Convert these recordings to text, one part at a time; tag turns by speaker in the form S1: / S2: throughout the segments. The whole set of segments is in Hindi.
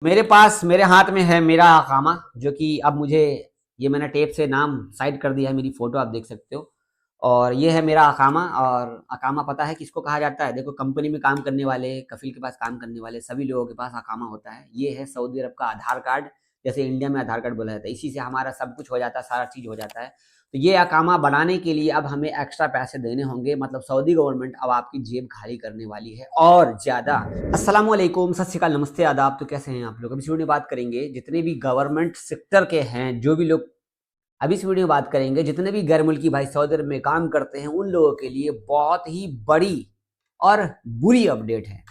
S1: मेरे हाथ में है मेरा अकामा, जो कि अब मुझे ये मैंने टेप से नाम साइड कर दिया है। मेरी फोटो आप देख सकते हो। और ये है मेरा अकामा। और अकामा पता है किसको कहा जाता है? देखो, कंपनी में काम करने वाले, कफील के पास काम करने वाले सभी लोगों के पास अकामा होता है। ये है सऊदी अरब का आधार कार्ड। जैसे इंडिया में आधार कार्ड बोला जाता है, इसी से हमारा सब कुछ हो जाता है, सारा चीज हो जाता है। तो ये अकामा बनाने के लिए अब हमें एक्स्ट्रा पैसे देने होंगे। मतलब सऊदी गवर्नमेंट अब आपकी जेब खाली करने वाली है और ज्यादा। अस्सलाम वालेकुम, सत श्री अकाल, नमस्ते, आदाब। तो कैसे हैं आप लोग? अभी इस वीडियो में बात करेंगे जितने भी गवर्नमेंट सेक्टर के हैं, जो भी लोग अभी इस वीडियो में बात करेंगे, जितने भी गैर मुल्की भाई सऊदी अरब में काम करते हैं, उन लोगों के लिए बहुत ही बड़ी और बुरी अपडेट है।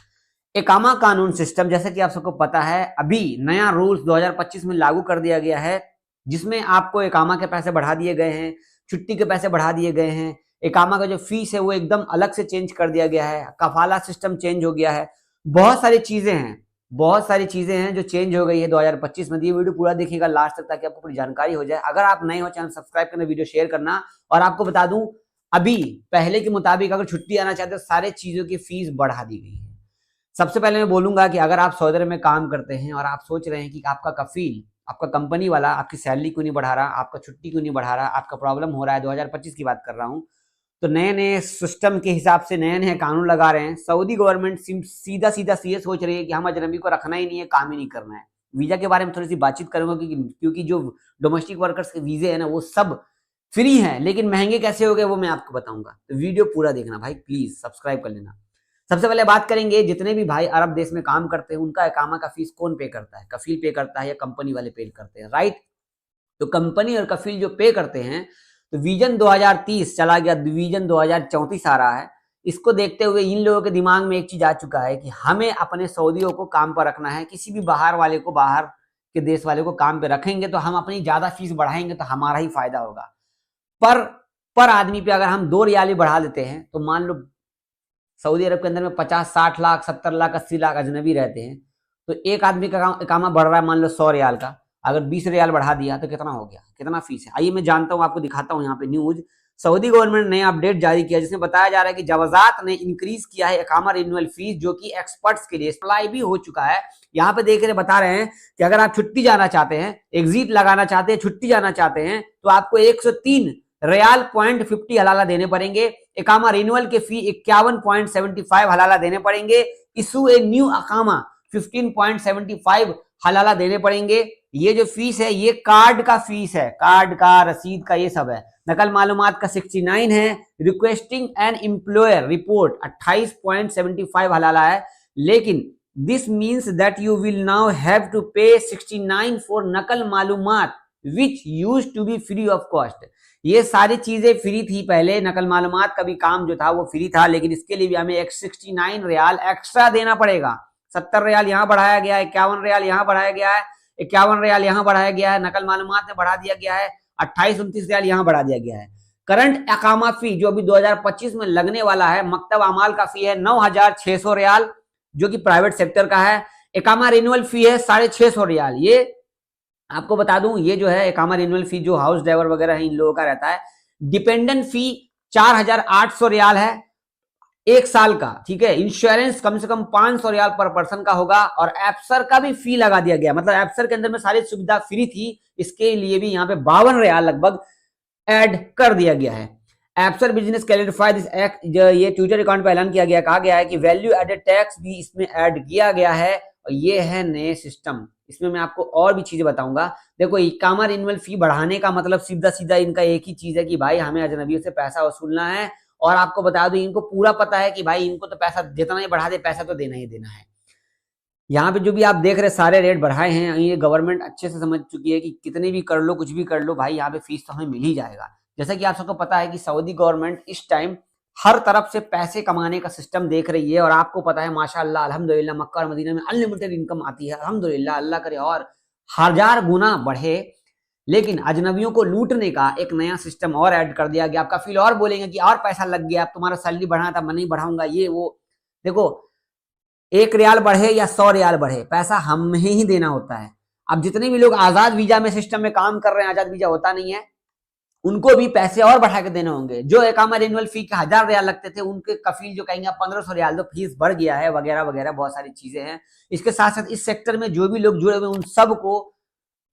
S1: इकामा कानून सिस्टम, जैसे कि आप सबको पता है, अभी नया रूल्स 2025 में लागू कर दिया गया है, जिसमें आपको इकामा के पैसे बढ़ा दिए गए हैं, छुट्टी के पैसे बढ़ा दिए गए हैं, इकामा का जो फीस है वो एकदम अलग से चेंज कर दिया गया है, कफाला सिस्टम चेंज हो गया है। बहुत सारी चीजें हैं जो चेंज हो गई है 2025 में। ये वीडियो पूरा देखिएगा लास्ट तक, ताकि आपको पूरी जानकारी हो जाए। अगर आप नए हो, चैनल सब्सक्राइब करना, वीडियो शेयर करना। और आपको बता दूं, अभी पहले के मुताबिक अगर छुट्टी आना चाहते हो, सारे चीजों की फीस बढ़ा दी गई है। सबसे पहले मैं बोलूंगा कि अगर आप सऊदी अरब में काम करते हैं और आप सोच रहे हैं कि आपका कफील, आपका कंपनी वाला आपकी सैलरी क्यों नहीं बढ़ा रहा, आपका छुट्टी क्यों नहीं बढ़ा रहा, आपका प्रॉब्लम हो रहा है, 2025 की बात कर रहा हूं, तो नए नए सिस्टम के हिसाब से नए नए कानून लगा रहे हैं। सऊदी गवर्नमेंट सीधा सीधा ये सोच रही है कि हम अजनबी को रखना ही नहीं है, काम ही नहीं करना है। वीजा के बारे में थोड़ी सी बातचीत करूंगा, क्योंकि जो डोमेस्टिक वर्कर्स के वीजे है ना, वो सब फ्री हैं, लेकिन महंगे कैसे हो गए वो मैं आपको बताऊंगा। तो वीडियो पूरा देखना भाई, प्लीज सब्सक्राइब कर लेना। सबसे पहले बात करेंगे, जितने भी भाई अरब देश में काम करते हैं, उनका इकामा का फीस कौन पे करता है? कफील पे करता है या कंपनी वाले पे करते हैं? राइट। तो कंपनी और कफील जो पे करते हैं, तो विजन 2030 चला गया, विजन 2034 आ रहा है। इसको देखते हुए इन लोगों के दिमाग में एक चीज आ चुका है कि हमें अपने सऊदियों को काम पर रखना है। किसी भी बाहर वाले को, बाहर के देश वाले को काम पे रखेंगे तो हम अपनी ज्यादा फीस बढ़ाएंगे, तो हमारा ही फायदा होगा। पर पर आदमी पे अगर हम 2 रियाल भी बढ़ा देते हैं, तो मान लो सऊदी अरब के अंदर में 50-60 लाख, 70 लाख, 80 लाख अजनबी रहते हैं, तो एक आदमी का इकामा बढ़ रहा है मान लो 100 रियाल का। अगर 20 रियाल बढ़ा दिया तो कितना हो गया, कितना फीस है? आइए मैं जानता हूं, आपको दिखाता हूं यहाँ पे न्यूज। सऊदी गवर्नमेंट ने नया अपडेट जारी किया, जिसमें बताया जा रहा है कि जवाजात ने इंक्रीज किया है इकामा रिन्यूअल फीस, जो कि एक्सपर्ट्स के लिए अप्लाई भी हो चुका है। यहाँ पे देख रहे बता रहे हैं कि अगर आप छुट्टी जाना चाहते हैं, एग्जिट लगाना चाहते हैं, छुट्टी जाना चाहते हैं, तो आपको 103 रियाल पॉइंट 50 हलाला देने पड़ेंगे। इकामा रिन्यूअल के फी 51.75 हलाला देने पड़ेंगे। इशू ए न्यू अकामा 15.75 हलाला देने पड़ेंगे। ये जो फीस है, ये कार्ड का फीस है, कार्ड का, रसीद का, ये सब है। नकल मालूमात का 69 है। रिक्वेस्टिंग एन एम्प्लॉयर रिपोर्ट 28.75 हलाला है। लेकिन this means that you will now have to pay 69 for नकल मालूमात which used to be free of cost. ये सारी चीजें फ्री थी पहले, नकल मालूमात का भी काम जो था वो फ्री था, लेकिन इसके लिए भी हमें 69 रियाल एक्स्ट्रा देना पड़ेगा। 70 रियाल यहाँ बढ़ाया गया है, 51 रियाल यहाँ बढ़ाया गया है, 51 रियाल यहाँ बढ़ाया गया है, नकल मालूमात में बढ़ा दिया गया है, 28-29 रियाल यहाँ बढ़ा दिया गया है। करंट अकामा फी जो अभी 2025 में लगने वाला है, मकतब अमाल का फी है 9,600 रियाल, जो कि प्राइवेट सेक्टर का है। इकामा रिन्यूअल फी है 650 रियाल। ये आपको बता दूं, ये जो है इकामा रिन्यूअल फी जो हाउस ड्राइवर वगैरह है, इन लोगों का रहता है। डिपेंडेंट फी 4,800 रियाल है एक साल का, ठीक है। इंश्योरेंस कम से कम 500 रियाल पर पर्सन का होगा। और एप्सर का भी फी लगा दिया गया, मतलब एप्सर के अंदर में सारी सुविधा फ्री थी, इसके लिए भी यहाँ पे 52 रियाल लगभग ऐड कर दिया गया है। एप्सर बिजनेस क्लैरिफाई दिस एक्ट, ये ट्विटर अकाउंट पे ऐलान किया गया, कहा गया है कि वैल्यू एडेड टैक्स भी इसमें ऐड किया गया है। और ये है नए सिस्टम। इसमें मैं आपको और भी चीजें बताऊंगा। देखो, इकामा रिन्यूअल फी बढ़ाने का मतलब सीधा सीधा इनका एक ही चीज है कि भाई हमें अजनबियों से पैसा वसूलना है। और आपको बता दूं, इनको पूरा पता है कि भाई इनको तो पैसा जितना ही बढ़ा दे, पैसा तो देना ही देना है। यहाँ पे जो भी आप देख रहे सारे रेट बढ़ाए हैं, ये गवर्नमेंट अच्छे से समझ चुकी है कि कितने भी कर लो, कुछ भी कर लो भाई, यहाँ पे फीस तो हमें मिल ही जाएगा। जैसा कि आप सबको पता है कि सऊदी गवर्नमेंट इस टाइम हर तरफ से पैसे कमाने का सिस्टम देख रही है। और आपको पता है, माशाअल्लाह, अल्हम्दुलिल्लाह, मक्का और मदीना में अनलिमिटेड इनकम आती है। अल्हम्दुलिल्लाह, अल्लाह करे और 1000 गुना बढ़े। लेकिन अजनबियों को लूटने का एक नया सिस्टम और ऐड कर दिया गया। आप कफील और बोलेंगे कि और पैसा लग गया, अब तुम्हारा सैलरी बढ़ाना था, मैं नहीं बढ़ाऊंगा, ये वो। देखो, 1 रियाल बढ़े या 100 रियाल बढ़े, पैसा हमें ही देना होता है। अब जितने भी लोग आजाद वीजा में सिस्टम में काम कर रहे हैं, आजाद वीजा होता नहीं है, उनको भी पैसे और बढ़ा के देने होंगे। जो एकामा रिन्यूअल फी के 1000 रियाल लगते थे, उनके कफील जो कहेंगे 1500 रियाल दो, फीस बढ़ गया है, वगैरह वगैरह बहुत सारी चीजें हैं। इसके साथ साथ इस सेक्टर में जो भी लोग जुड़े हुए उन सबको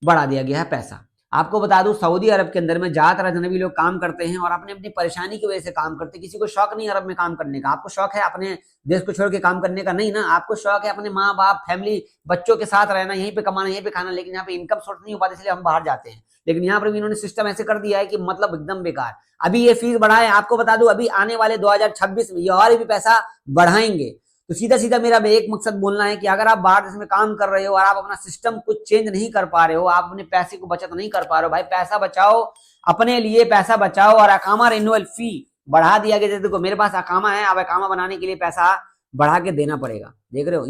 S1: बढ़ा दिया गया है पैसा। आपको बता दूं, सऊदी अरब के अंदर में ज्यादातर अजनबी लोग काम करते हैं और अपने अपनी परेशानी की वजह से काम करते हैं। किसी को शौक नहीं अरब में काम करने का। आपको शौक है अपने देश को छोड़ के काम करने का? नहीं ना। आपको शौक है अपने माँ बाप, फैमिली, बच्चों के साथ रहना, यहीं पे कमाना, यहीं पे खाना, लेकिन यहाँ पे इनकम सोर्स नहीं हो पाता, इसलिए हम बाहर जाते हैं। लेकिन यहाँ पर भी इन्होंने सिस्टम ऐसे कर दिया है कि मतलब एकदम बेकार। अभी ये फीस बढ़ाए, आपको बता दूं अभी आने वाले 2026 में ये और भी पैसा बढ़ाएंगे। तो सीधा सीधा मेरा एक मकसद बोलना है कि अगर आप बाहर देश में काम कर रहे हो और आप अपना सिस्टम कुछ चेंज नहीं कर पा रहे हो, आप अपने पैसे को बचत नहीं कर पा रहे हो, भाई पैसा बचाओ, अपने लिए पैसा बचाओ। और अकामा रिन्यूअल फी बढ़ा दिया गया। देखो मेरे पास अकामा है, अब अकामा बनाने के लिए पैसा बढ़ा के देना पड़ेगा। देख रहे हो।